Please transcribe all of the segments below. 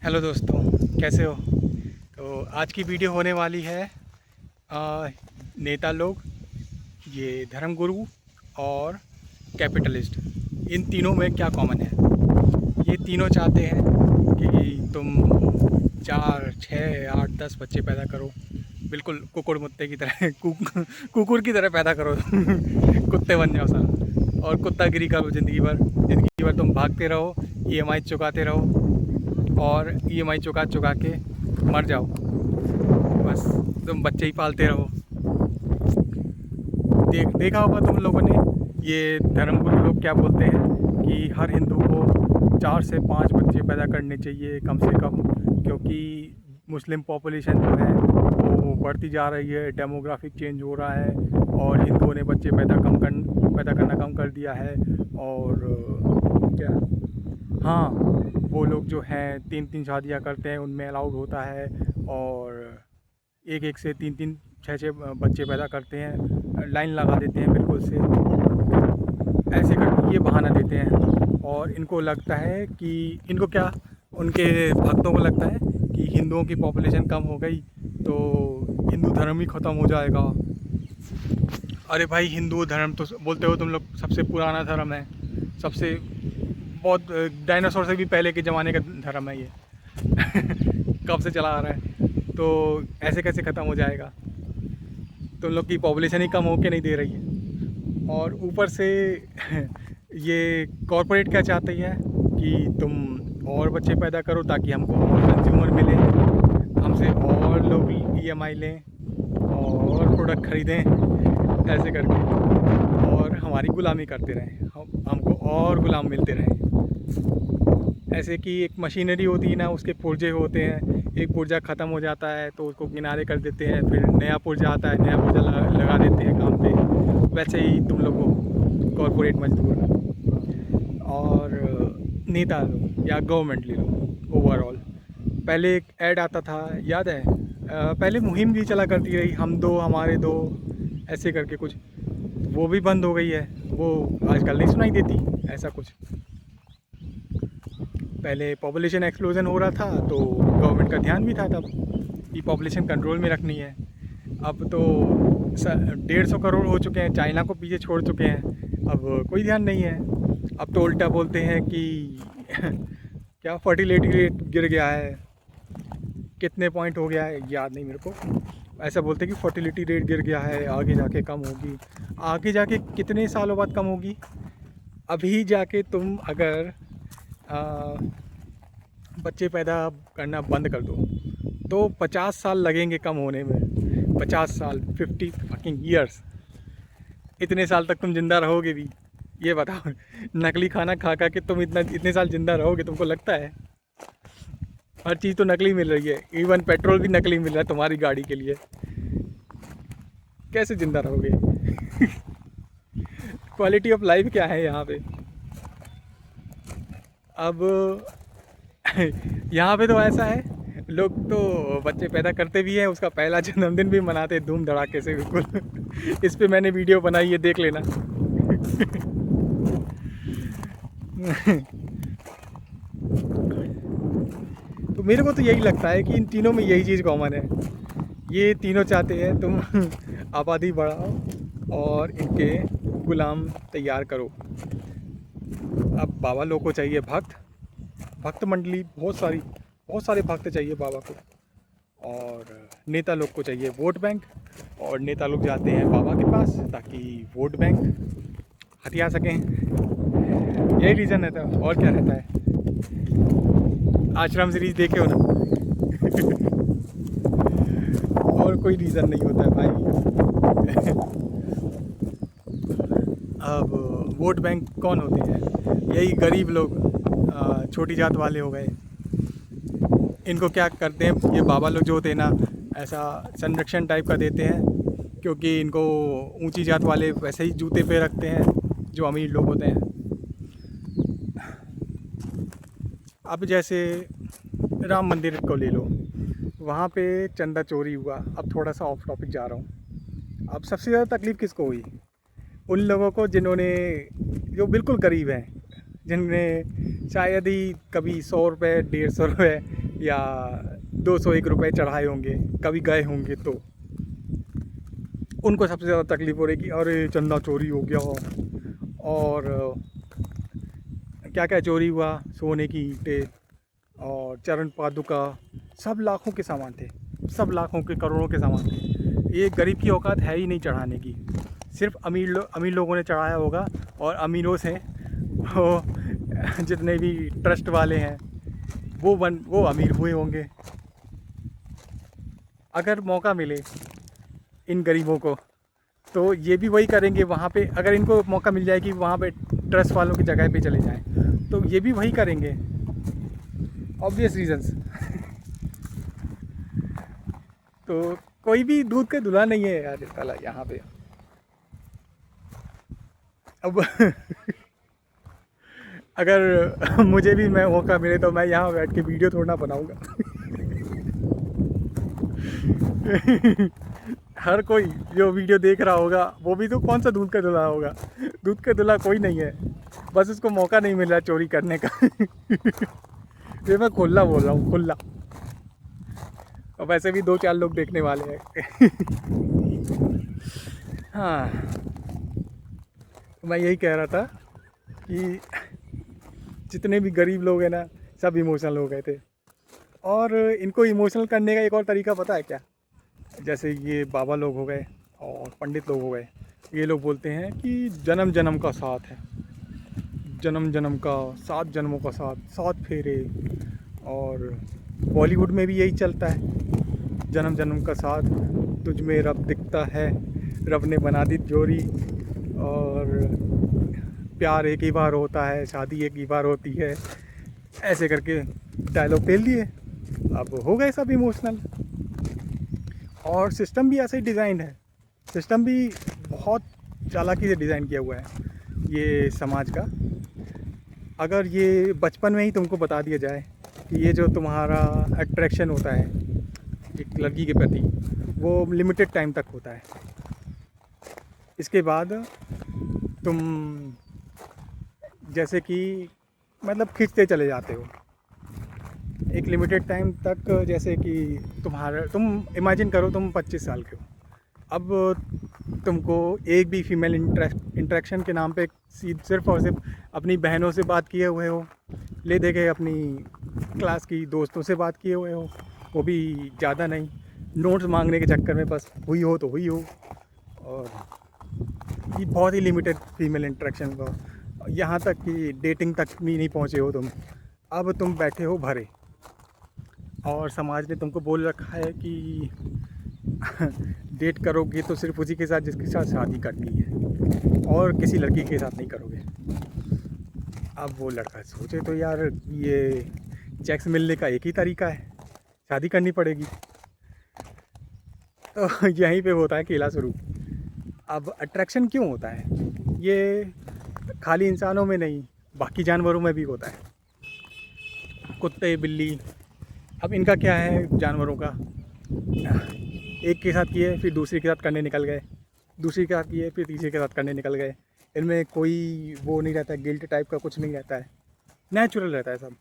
Hello दोस्तों, कैसे हो। तो आज की वीडियो होने वाली है नेता लोग, ये धर्मगुरु और कैपिटलिस्ट, इन तीनों में क्या कॉमन है। ये तीनों चाहते हैं कि तुम 4, 6, 8, 10 बच्चे पैदा करो, बिल्कुल कुकुर मुत्ते की तरह कुकुर की तरह पैदा करो कुत्ते बन जाओ साला, और कुत्तागिरी करो ज़िंदगी भर तुम भागते रहो, ईएमआई चुकाते रहो और ईएमआई चुका चुका के मर जाओ, बस तुम बच्चे ही पालते रहो। देखा होगा तुम लोगों ने, ये धर्मगुरु लोग क्या बोलते हैं कि हर हिंदू को 4 से 5 बच्चे पैदा करने चाहिए कम से कम, क्योंकि मुस्लिम पॉपुलेशन जो है वो बढ़ती जा रही है, डेमोग्राफिक चेंज हो रहा है और हिंदुओं ने बच्चे पैदा करना कम कर दिया है। और क्या, हाँ, वो लोग जो हैं 3 3 शादियाँ करते हैं, उनमें अलाउड होता है, और एक एक से 3 3 6 6 बच्चे पैदा करते हैं, लाइन लगा देते हैं बिल्कुल से, ऐसे करके ये बहाना देते हैं। और इनको लगता है कि उनके भक्तों को लगता है कि हिंदुओं की पॉपुलेशन कम हो गई तो हिंदू धर्म ही ख़त्म हो जाएगा। अरे भाई, हिंदू धर्म तो बोलते हो तुम लोग सबसे पुराना धर्म है, सबसे बहुत डायनासोर से भी पहले के ज़माने का धर्म है ये कब से चला आ रहा है, तो ऐसे कैसे ख़त्म हो जाएगा। तुम लोग की पॉपुलेशन ही कम होके नहीं दे रही है, और ऊपर से ये कॉरपोरेट क्या चाहती है कि तुम और बच्चे पैदा करो ताकि हमको और कंज्यूमर मिले, हमसे और लोग ईएमआई लें और प्रोडक्ट ख़रीदें, ऐसे करके, और हमारी गुलामी करते रहें, हमको और गुलाम मिलते रहें। ऐसे कि एक मशीनरी होती है ना, उसके पुर्जे होते हैं, एक पुर्जा ख़त्म हो जाता है तो उसको किनारे कर देते हैं, फिर नया पुर्जा आता है, नया पुर्जा लगा देते हैं काम पे। वैसे ही तुम लोग को कॉरपोरेट मजदूर और नेता लो या गवर्नमेंट ले लो, ओवरऑल पहले एक ऐड आता था, याद है, पहले मुहिम भी चला करती रही, हम दो हमारे दो, ऐसे करके कुछ, वो भी बंद हो गई है, वो आजकल नहीं सुनाई देती ऐसा कुछ। पहले पॉपुलेशन एक्सप्लोजन हो रहा था तो गवर्नमेंट का ध्यान भी था तब कि पॉपुलेशन कंट्रोल में रखनी है। अब तो 150 करोड़ हो चुके हैं, चाइना को पीछे छोड़ चुके हैं, अब कोई ध्यान नहीं है। अब तो उल्टा बोलते हैं कि क्या फर्टिलिटी रेट गिर गया है, कितने पॉइंट हो गया है याद नहीं मेरे को, ऐसा बोलते हैं कि फर्टिलिटी रेट गिर गया है, आगे जाके कम होगी। आगे जाके कितने सालों बाद कम होगी? अभी जाके तुम अगर बच्चे पैदा करना बंद कर दो तो 50 साल लगेंगे कम होने में, 50 साल, 50 फकिंग ईयर्स। इतने साल तक तुम ज़िंदा रहोगे भी? ये बताओ नकली खाना खा खा के तुम इतने साल ज़िंदा रहोगे, तुमको लगता है? हर चीज़ तो नकली मिल रही है, इवन पेट्रोल भी नकली मिल रहा है तुम्हारी गाड़ी के लिए, कैसे ज़िंदा रहोगे क्वालिटी ऑफ लाइफ क्या है यहाँ पे? अब यहाँ पे तो ऐसा है, लोग तो बच्चे पैदा करते भी हैं, उसका पहला जन्मदिन भी मनाते धूम धड़ाके से बिल्कुल इस पे मैंने वीडियो बनाई है, देख लेना तो मेरे को तो यही लगता है कि इन तीनों में यही चीज़ कॉमन है, ये तीनों चाहते हैं तुम आबादी बढ़ाओ और इनके गुलाम तैयार करो। अब बाबा लोग को चाहिए भक्त मंडली, बहुत सारे भक्त चाहिए बाबा को, और नेता लोग को चाहिए वोट बैंक, और नेता लोग जाते हैं बाबा के पास ताकि वोट बैंक हथिया सकें। यही रीज़न रहता है, और क्या रहता है? आश्रम सीरीज देखे हो ना और कोई रीज़न नहीं होता है भाई अब वोट बैंक कौन होते हैं? यही गरीब लोग, छोटी जात वाले हो गए। इनको क्या करते हैं ये बाबा लोग जो होते हैं ना, ऐसा संरक्षण टाइप का देते हैं, क्योंकि इनको ऊंची जात वाले वैसे ही जूते पे रखते हैं जो अमीर लोग होते हैं। अब जैसे राम मंदिर को ले लो, वहाँ पे चंदा चोरी हुआ, अब थोड़ा सा ऑफ टॉपिक जा रहा हूँ। अब सबसे ज़्यादा तकलीफ़ किसको हुई? उन लोगों को जो बिल्कुल गरीब हैं, जिनने शायद ही कभी 100 रुपये, 150 रुपये या 201 रुपये चढ़ाए होंगे, कभी गए होंगे, तो उनको सबसे ज़्यादा तकलीफ़ हो रही कि अरे चंदा चोरी हो गया, और क्या क्या चोरी हुआ, सोने की ईंटें और चरण पादुका, सब लाखों के सामान थे, सब लाखों के करोड़ों के सामान थे। ये गरीब की औकात है ही नहीं चढ़ाने की, सिर्फ अमीर लोगों ने चढ़ाया होगा, और अमीरों से वो जितने भी ट्रस्ट वाले हैं वो अमीर हुए होंगे। अगर मौका मिले इन गरीबों को तो ये भी वही करेंगे वहाँ पे। अगर इनको मौका मिल जाए कि वहाँ पे ट्रस्ट वालों की जगह पे चले जाएं, तो ये भी वही करेंगे, ऑब्वियस रीजंस। तो कोई भी दूध का दूल्हा नहीं है यार साला यहाँ पे। अब अगर मुझे भी मैं मौका मिले तो मैं यहाँ बैठ के वीडियो थोड़ा ना बनाऊँगा। हर कोई जो वीडियो देख रहा होगा वो भी तो कौन सा दूध का दूल्हा होगा, दूध का दूल्हा कोई नहीं है, बस उसको मौका नहीं मिल रहा चोरी करने का। ये मैं खुला बोल रहा हूँ, खुला। और वैसे भी 2-4 लोग देखने वाले हैं। हाँ, मैं यही कह रहा था कि जितने भी गरीब लोग हैं ना, सब इमोशनल हो गए थे। और इनको इमोशनल करने का एक और तरीका पता है क्या? जैसे ये बाबा लोग हो गए और पंडित लोग हो गए, ये लोग बोलते हैं कि जन्म जन्म का साथ है, जन्म जन्म का, 7 जन्मों का साथ, 7 फेरे। और बॉलीवुड में भी यही चलता है, जन्म जन्म का साथ, तुझ में रब दिखता है, रब ने बना दी जोड़ी, और प्यार एक ही बार होता है, शादी एक ही बार होती है, ऐसे करके डायलॉग फेल दिए। अब हो गए सब इमोशनल। और सिस्टम भी ऐसे ही डिज़ाइन है, सिस्टम भी बहुत चालाकी से डिज़ाइन किया हुआ है ये समाज का। अगर ये बचपन में ही तुमको बता दिया जाए कि ये जो तुम्हारा अट्रैक्शन होता है एक लड़की के प्रति, वो लिमिटेड टाइम तक होता है, इसके बाद तुम जैसे कि मतलब खींचते चले जाते हो एक लिमिटेड टाइम तक। जैसे कि तुम इमेजिन करो तुम 25 साल के हो, अब तुमको एक भी फीमेल इंटरेक्शन के नाम पे सिर्फ और सिर्फ अपनी बहनों से बात किए हुए हो, ले दे के अपनी क्लास की दोस्तों से बात किए हुए हो, वो भी ज़्यादा नहीं, नोट्स मांगने के चक्कर में बस हुई हो तो हुई हो, और ये बहुत ही लिमिटेड फीमेल इंटरेक्शन का, यहाँ तक कि डेटिंग तक भी नहीं पहुँचे हो तुम। अब तुम बैठे हो भरे, और समाज ने तुमको बोल रखा है कि डेट करोगे तो सिर्फ उसी के साथ जिसके साथ शादी करनी है, और किसी लड़की के साथ नहीं करोगे। अब वो लड़का सोचे तो यार ये चेक्स मिलने का एक ही तरीका है, शादी करनी पड़ेगी। तो यहीं पे होता है खेला शुरू। अब अट्रैक्शन क्यों होता है? ये खाली इंसानों में नहीं, बाकी जानवरों में भी होता है, कुत्ते, बिल्ली। अब इनका क्या है जानवरों का, एक के साथ किए फिर दूसरे के साथ करने निकल गए, दूसरे के साथ किए फिर तीसरे के साथ करने निकल गए। इनमें कोई वो नहीं रहता है, गिल्ट टाइप का कुछ नहीं रहता है, नेचुरल रहता है सब।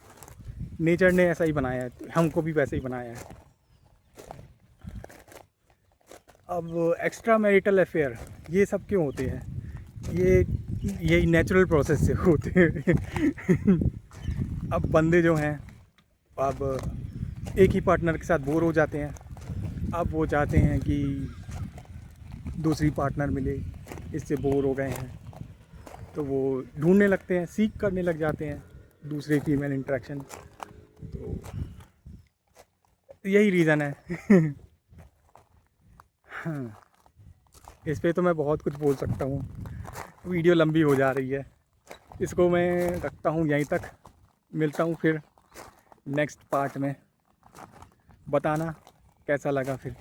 नेचर ने ऐसा ही बनाया है, हमको भी वैसे ही बनाया है। अब एक्स्ट्रा मैरिटल अफेयर ये सब क्यों होते हैं? यही नेचुरल प्रोसेस से होते हैं। अब बंदे जो हैं अब एक ही पार्टनर के साथ बोर हो जाते हैं, अब वो चाहते हैं कि दूसरी पार्टनर मिले, इससे बोर हो गए हैं तो वो ढूंढने लगते हैं, सीख करने लग जाते हैं दूसरे फीमेल इंटरेक्शन। तो यही रीज़न है। हाँ, इस पे तो मैं बहुत कुछ बोल सकता हूँ, वीडियो लंबी हो जा रही है, इसको मैं रखता हूँ यहीं तक। मिलता हूँ फिर नेक्स्ट पार्ट में, बताना कैसा लगा फिर।